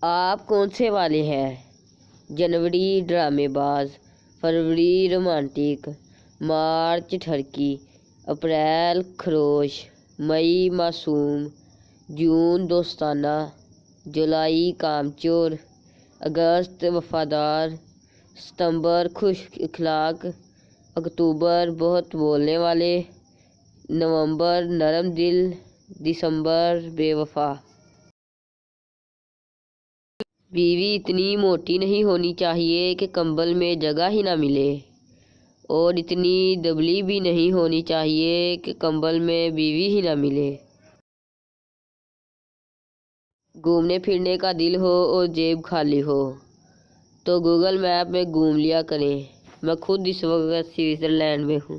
آپ کون سے والے ہیں؟ جنوری ڈرامے باز، فروری رومانٹک، مارچ ٹھرکی، اپریل خروش، مئی معصوم، جون دوستانہ، جولائی کامچور، اگست وفادار، ستمبر خوش اخلاق، اکتوبر بہت بولنے والے، نومبر نرم دل، دسمبر بے وفا۔ بیوی اتنی موٹی نہیں ہونی چاہیے کہ کمبل میں جگہ ہی نہ ملے، اور اتنی دبلی بھی نہیں ہونی چاہیے کہ کمبل میں بیوی ہی نہ ملے۔ گھومنے پھرنے کا دل ہو اور جیب خالی ہو تو گوگل میپ میں گھوم لیا کریں۔ میں خود اس وقت سوئٹزرلینڈ میں ہوں۔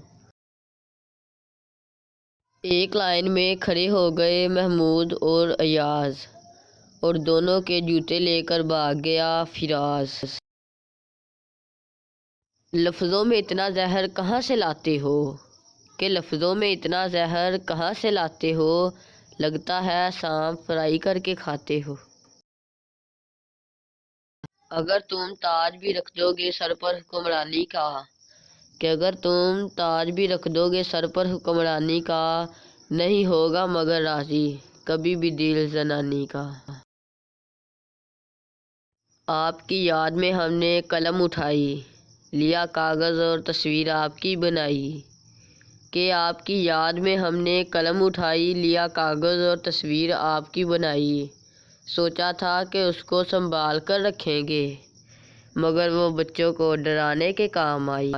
ایک لائن میں کھڑے ہو گئے محمود اور ایاز، اور دونوں کے جوتے لے کر بھاگ گیا فراز۔ لفظوں میں اتنا زہر کہاں سے لاتے ہو؟ کہ لفظوں میں اتنا زہر کہاں سے لاتے ہو؟ لگتا ہے سانپ فرائی کر کے کھاتے ہو۔ اگر تم تاج بھی رکھ دو گے سر پر حکمرانی کا، کہ اگر تم تاج بھی رکھ دو گے سر پر حکمرانی کا، نہیں ہوگا مگر راضی کبھی بھی دل زنانی کا۔ آپ کی یاد میں ہم نے قلم اٹھائی، لیا کاغذ اور تصویر آپ کی بنائی۔ کہ آپ کی یاد میں ہم نے قلم اٹھائی، لیا کاغذ اور تصویر آپ کی بنائی۔ سوچا تھا کہ اس کو سنبھال کر رکھیں گے، مگر وہ بچوں کو ڈرانے کے کام آئی۔